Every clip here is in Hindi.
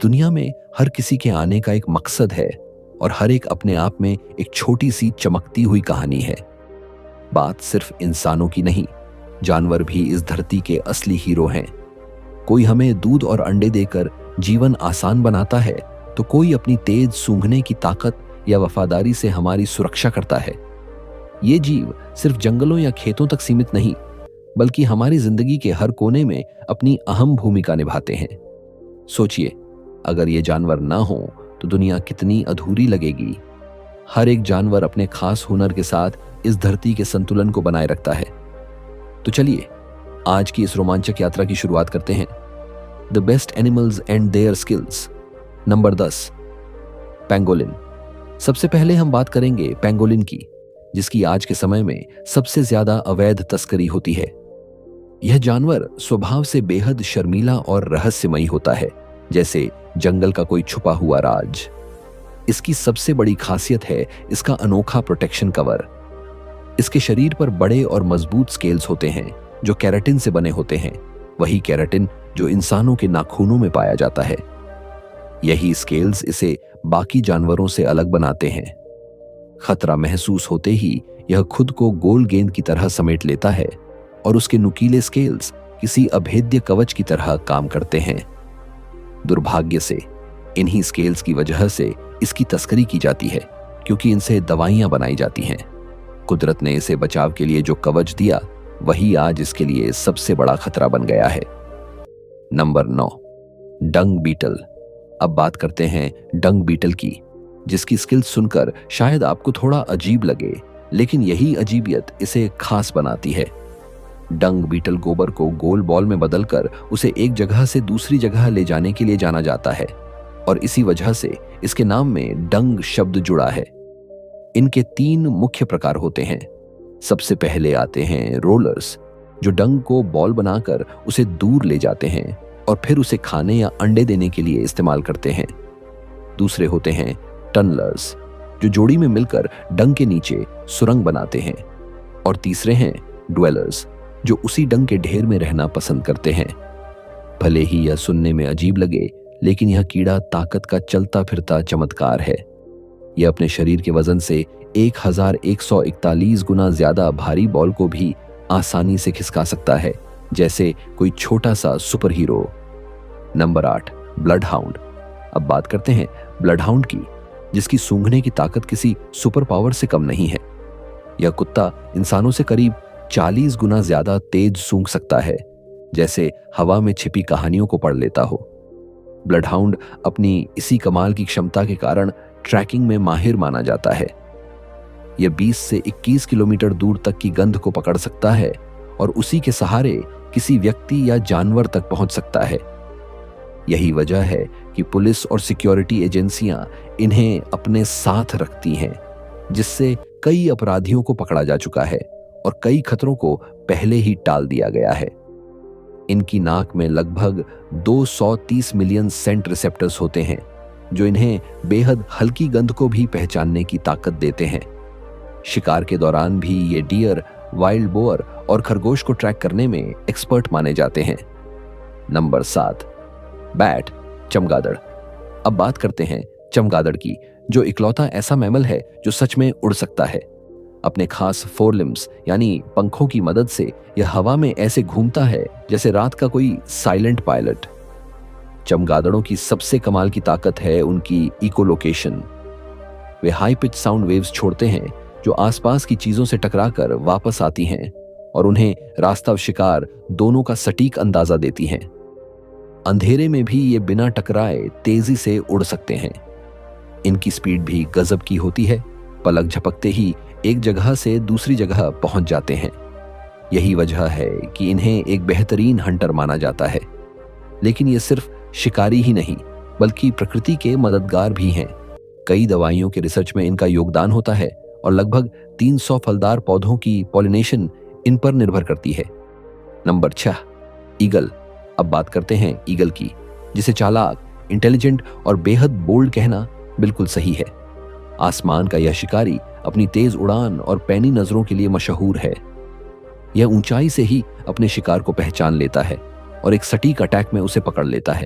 दुनिया में हर किसी के आने का एक मकसद है और हर एक अपने आप में एक छोटी सी चमकती हुई कहानी है। बात सिर्फ इंसानों की नहीं, जानवर भी इस धरती के असली हीरो हैं। कोई हमें दूध और अंडे देकर जीवन आसान बनाता है, तो कोई अपनी तेज सूंघने की ताकत या वफादारी से हमारी सुरक्षा करता है। ये जीव सिर्फ जंगलों या खेतों तक सीमित नहीं, बल्कि हमारी जिंदगी के हर कोने में अपनी अहम भूमिका निभाते हैं। सोचिए, अगर ये जानवर ना हो तो दुनिया कितनी अधूरी लगेगी। हर एक जानवर अपने खास हुनर के साथ इस धरती के संतुलन को बनाए रखता है। तो चलिए आज की इस रोमांचक यात्रा की शुरुआत करते हैं। The best animals and their skills. Number 10, pangolin. सबसे पहले हम बात करेंगे पेंगोलिन की, जिसकी आज के समय में सबसे ज्यादा अवैध तस्करी होती है। यह जानवर स्वभाव से बेहद शर्मीला और रहस्यमयी होता है, जैसे जंगल का कोई छुपा हुआ राज। इसकी सबसे बड़ी खासियत है इसका अनोखा प्रोटेक्शन कवर। इसके शरीर पर बड़े और मजबूत स्केल्स होते हैं जो केराटिन से बने होते हैं, वही केराटिन जो इंसानों के नाखूनों में पाया जाता है। यही स्केल्स इसे बाकी जानवरों से अलग बनाते हैं। खतरा महसूस होते ही यह खुद को गोल गेंद की तरह समेट लेता है और उसके नुकीले स्केल्स किसी अभेद्य कवच की तरह काम करते हैं। दुर्भाग्य से इन्हीं स्केल्स की वजह से इसकी तस्करी की जाती है, क्योंकि इनसे दवाइयां बनाई जाती हैं। कुदरत ने इसे बचाव के लिए जो कवच दिया, वही आज इसके लिए सबसे बड़ा खतरा बन गया है। Number 9, dung beetle. अब बात करते हैं डंग बीटल की, जिसकी स्किल्स सुनकर शायद आपको थोड़ा अजीब लगे, लेकिन यही अजीबियत इसे खास बनाती है। डंग बीटल गोबर को गोल बॉल में बदलकर उसे एक जगह से दूसरी जगह ले जाने के लिए जाना जाता है, और इसी वजह से इसके नाम में डंग शब्द जुड़ा है। इनके 3 मुख्य प्रकार होते हैं। सबसे पहले आते हैं रोलर्स, जो डंग को बॉल बनाकर उसे दूर ले जाते हैं और फिर उसे खाने या अंडे देने के लिए इस्तेमाल करते हैं। दूसरे होते हैं टनलर्स, जो जोड़ी में मिलकर डंग के नीचे सुरंग बनाते हैं। और तीसरे हैं ड्वेलर्स, जो उसी डंग के ढेर में रहना पसंद करते हैं। भले ही यह सुनने में अजीब लगे, लेकिन यह कीड़ा ताकत का चलता फिरता चमत्कार है। यह अपने शरीर के वजन से 1141 गुना ज्यादा भारी बॉल को भी आसानी से खिसका सकता है, जैसे कोई छोटा सा super hero. Number 8, blood hound. अब बात करते हैं ब्लड हाउंड की, जिसकी सूंघने की ताकत किसी सुपर पावर से कम नहीं है। यह कुत्ता इंसानों से करीब 40 गुना ज्यादा तेज सूंघ सकता है, जैसे हवा में छिपी कहानियों को पढ़ लेता हो। ब्लड हाउंड अपनी इसी कमाल की क्षमता के कारण ट्रैकिंग में माहिर माना जाता है। यह 20 से 21 किलोमीटर दूर तक की गंध को पकड़ सकता है और उसी के सहारे किसी व्यक्ति या जानवर तक पहुंच सकता है। यही वजह है कि पुलिस और सिक्योरिटी एजेंसियां इन्हें अपने साथ रखती हैं, जिससे कई अपराधियों को पकड़ा जा चुका है और कई खतरों को पहले ही टाल दिया गया है। इनकी नाक में लगभग 230 मिलियन सेंट रिसेप्टर्स होते हैं, जो इन्हें बेहद हल्की गंध को भी पहचानने की ताकत देते हैं। शिकार के दौरान भी ये डियर, वाइल्ड बोअर और खरगोश को ट्रैक करने में एक्सपर्ट माने जाते हैं। नंबर 7, बैट, चमगादड़। अब बात करते हैं चमगादड़ की, जो इकलौता ऐसा मैमल है जो सच में उड़ सकता है। अपने खास 4 लिम्स यानी पंखों की मदद से यह हवा में ऐसे घूमता है जैसे रात का कोई साइलेंट पायलट। चमगादड़ों की सबसे कमाल की ताकत है उनकी इकोलोकेशन। वे हाई पिच साउंड वेव्स छोड़ते हैं जो आसपास की चीजों से टकराकर वापस आती हैं और उन्हें रास्ता और शिकार दोनों का सटीक अंदाजा देती हैं। अंधेरे में भी ये बिना टकराए तेजी से उड़ सकते हैं। इनकी स्पीड भी गजब की होती है, पलक झपकते ही एक जगह से दूसरी जगह पहुंच जाते हैं। यही वजह है कि इन्हें एक बेहतरीन हंटर माना जाता है। लेकिन ये सिर्फ शिकारी ही नहीं, बल्कि प्रकृति के मददगार भी हैं। कई दवाइयों के रिसर्च में इनका योगदान होता है और लगभग 300 फलदार पौधों की पॉलिनेशन इन पर निर्भर करती है। Number 6, eagle. अब बात करते हैं ईगल की, जिसे चालाक, इंटेलिजेंट और बेहद बोल्ड कहना बिल्कुल सही है। आसमान का यह शिकारी अपनी तेज उड़ान और पैनी नजरों के लिए मशहूर है। यह ऊंचाई से ही अपने शिकार को पहचान लेता है और एक सटीक अटैक में उसे पकड़ लेता है।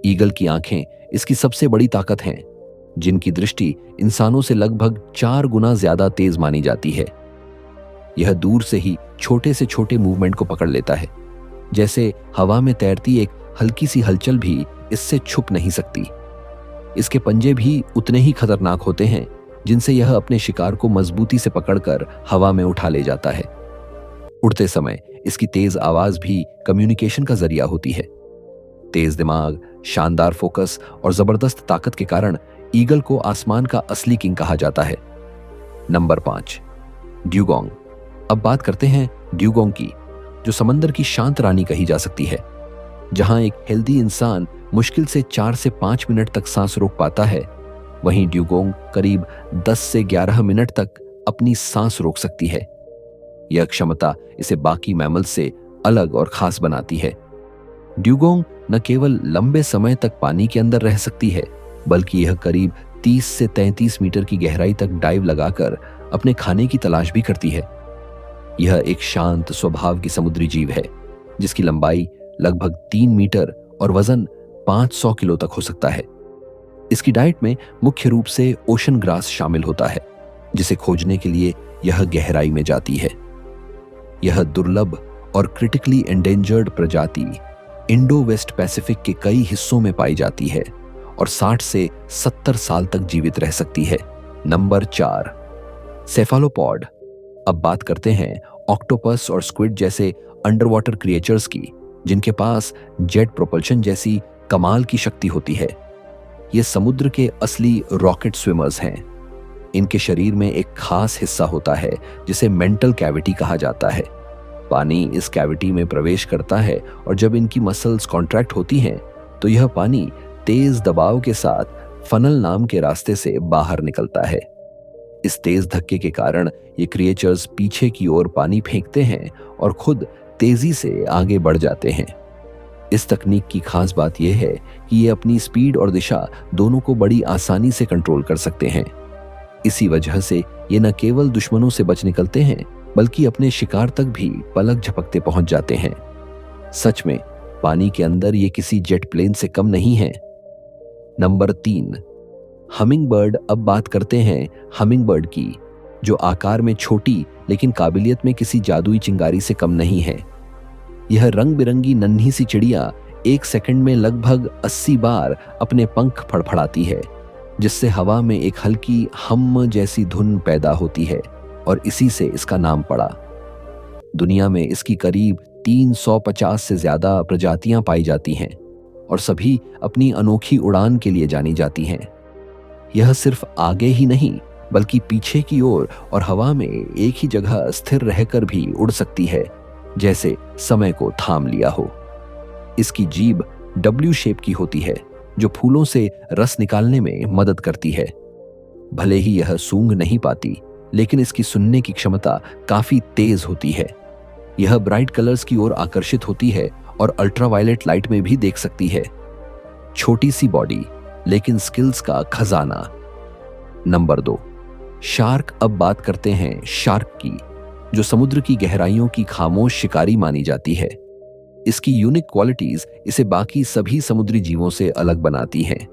ईगल की आंखें इसकी सबसे बड़ी ताकत हैं, जिनकी दृष्टि इंसानों से लगभग 4 गुना ज्यादा तेज मानी जाती है। यह दूर से ही छोटे से छोटे मूवमेंट को पकड़ लेता है, जैसे हवा में तैरती एक हल्की सी हलचल भी इससे छुप नहीं सकती। इसके पंजे भी उतने ही खतरनाक होते हैं, जिनसे यह अपने शिकार को मजबूती से पकड़कर हवा में उठा ले जाता है। उड़ते समय इसकी तेज आवाज भी कम्युनिकेशन का जरिया होती है। तेज दिमाग, शानदार फोकस और जबरदस्त ताकत के कारण ईगल को आसमान का असली किंग कहा जाता है। Number 5, dugong. अब बात करते हैं ड्यूगोंग की, जो समंदर की शांत रानी कही जा सकती है। जहां एक हेल्दी इंसान मुश्किल से 4 से 5 मिनट तक सांस रोक पाता है, वहीं ड्यूगोंग करीब 10 से 11 मिनट तक अपनी सांस रोक सकती है। यह क्षमता इसे बाकी मैमल से अलग और खास बनाती है। ड्यूगोंग न केवल लंबे समय तक पानी के अंदर रह सकती है, बल्कि यह करीब 30 से 33 मीटर की गहराई तक डाइव लगाकर अपने खाने की तलाश भी करती है। यह एक शांत स्वभाव की समुद्री जीव है, जिसकी लंबाई लगभग 3 मीटर और वजन 500 किलो तक हो सकता है। इसकी डाइट में मुख्य रूप से ओशन ग्रास शामिल होता है, जिसे खोजने के लिए यह गहराई में जाती है। यह दुर्लभ और क्रिटिकली एंडेंजर्ड प्रजाति इंडो वेस्ट पैसिफिक के कई हिस्सों में पाई जाती है और 60 से 70 साल तक जीवित रह सकती है। नंबर 4, सेफालोपॉड। अब बात करते हैं ऑक्टोपस और स्क्विड जैसे अंडर वाटर क्रिएचर्स की, जिनके पास जेट प्रोपल्शन जैसी कमाल की शक्ति होती है। ये समुद्र के असली रॉकेट स्विमर्स हैं। इनके शरीर में एक खास हिस्सा होता है जिसे मेंटल कैविटी कहा जाता है। पानी इस कैविटी में प्रवेश करता है और जब इनकी मसल्स कॉन्ट्रैक्ट होती हैं, तो यह पानी तेज दबाव के साथ फनल नाम के रास्ते से बाहर निकलता है। इस तेज धक्के के कारण ये क्रिएचर्स पीछे की ओर पानी फेंकते हैं और खुद तेजी से आगे बढ़ जाते हैं। इस तकनीक की खास बात यह है कि ये अपनी स्पीड और दिशा दोनों को बड़ी आसानी से कंट्रोल कर सकते हैं। इसी वजह से ये न केवल दुश्मनों से बच निकलते हैं, बल्कि अपने शिकार तक भी पलक झपकते पहुंच जाते हैं। सच में पानी के अंदर ये किसी जेट प्लेन से कम नहीं है। Number 3, humming bird. अब बात करते हैं हमिंग बर्ड की, जो आकार में छोटी लेकिन काबिलियत में किसी जादुई चिंगारी से कम नहीं है। यह रंग बिरंगी नन्ही सी चिड़िया 1 सेकंड में लगभग 80 बार अपने पंख फड़फड़ाती है, जिससे हवा में एक हल्की हम जैसी धुन पैदा होती है और इसी से इसका नाम पड़ा। दुनिया में इसकी करीब 350 से ज्यादा प्रजातियां पाई जाती हैं और सभी अपनी अनोखी उड़ान के लिए जानी जाती हैं। यह सिर्फ आगे ही नहीं, बल्कि पीछे की ओर और हवा में एक ही जगह स्थिर रहकर भी उड़ सकती है, जैसे समय को थाम लिया हो। इसकी जीभ डब्ल्यू शेप की होती है, जो फूलों से रस निकालने में मदद करती है। भले ही यह सूंघ नहीं पाती, लेकिन इसकी सुनने की क्षमता काफी तेज होती है। यह ब्राइट कलर्स की ओर आकर्षित होती है और अल्ट्रावायलेट लाइट में भी देख सकती है। छोटी सी बॉडी, लेकिन स्किल्स का खजाना। Number 2, shark. अब बात करते हैं शार्क की, जो समुद्र की गहराइयों की खामोश शिकारी मानी जाती है। इसकी यूनिक क्वालिटीज इसे बाकी सभी समुद्री जीवों से अलग बनाती हैं।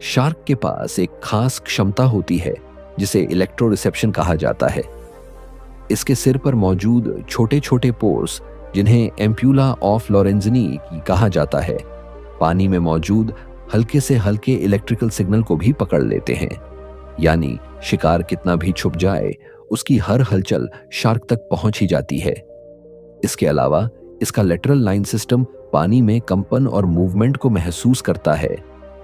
शार्क के पास एक खास क्षमता होती है जिसे इलेक्ट्रो रिसेप्शन कहा जाता है। इसके सिर पर मौजूद छोटे छोटे पोर्स, जिन्हें एम्प्यूला ऑफ लॉरेंजनी कहा जाता है, पानी में मौजूद हल्के से हल्के इलेक्ट्रिकल सिग्नल को भी पकड़ लेते हैं। यानी शिकार कितना भी छुप जाए, उसकी हर हलचल शार्क तक पहुंच ही जाती है। इसके अलावा इसका लेटरल लाइन सिस्टम पानी में कंपन और मूवमेंट को महसूस करता है,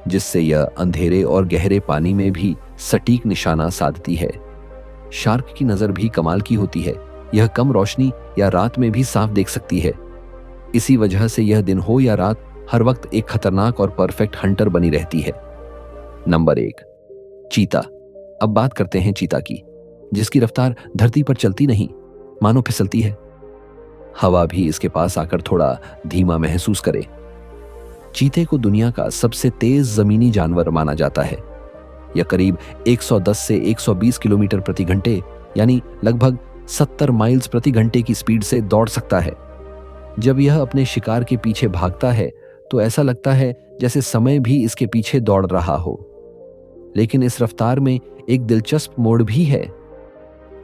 जिससे यह अंधेरे और गहरे पानी में भी सटीक निशाना साधती है। शार्क की नजर भी कमाल की होती है। यह कम रोशनी या रात में भी साफ देख सकती है। इसी वजह से यह दिन हो या रात हर वक्त एक खतरनाक और परफेक्ट हंटर बनी रहती है। नंबर 1, चीता। अब बात करते हैं चीता की, जिसकी रफ्तार धरती पर चलती नहीं, मानो फिसलती है। हवा भी इसके पास आकर थोड़ा धीमा महसूस करे। चीते को दुनिया का सबसे तेज जमीनी जानवर माना जाता है। यह करीब 110 से 120 किलोमीटर प्रति घंटे, यानी लगभग 70 माइल्स प्रति घंटे की स्पीड से दौड़ सकता है। जब यह अपने शिकार के पीछे भागता है, तो ऐसा लगता है जैसे समय भी इसके पीछे दौड़ रहा हो। लेकिन इस रफ्तार में एक दिलचस्प मोड़ भी है।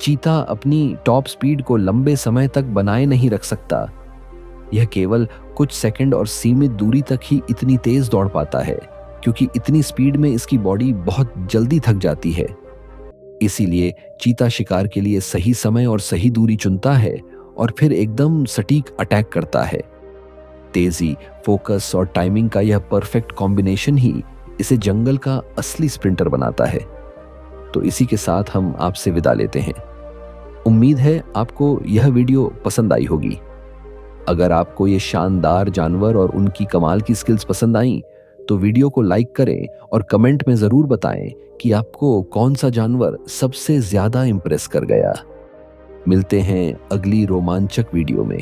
चीता अपनी टॉप स्पीड को लंबे समय तक बनाए नहीं रख सकता। यह केवल कुछ सेकंड और सीमित दूरी तक ही इतनी तेज दौड़ पाता है, क्योंकि इतनी स्पीड में इसकी बॉडी बहुत जल्दी थक जाती है। इसीलिए चीता शिकार के लिए सही समय और सही दूरी चुनता है और फिर एकदम सटीक अटैक करता है। तेजी, फोकस और टाइमिंग का यह परफेक्ट कॉम्बिनेशन ही इसे जंगल का असली स्प्रिंटर बनाता है। तो इसी के साथ हम आपसे विदा लेते हैं। उम्मीद है आपको यह वीडियो पसंद आई होगी। अगर आपको ये शानदार जानवर और उनकी कमाल की स्किल्स पसंद आई तो वीडियो को लाइक करें और कमेंट में जरूर बताएं कि आपको कौन सा जानवर सबसे ज्यादा इंप्रेस कर गया। मिलते हैं अगली रोमांचक वीडियो में।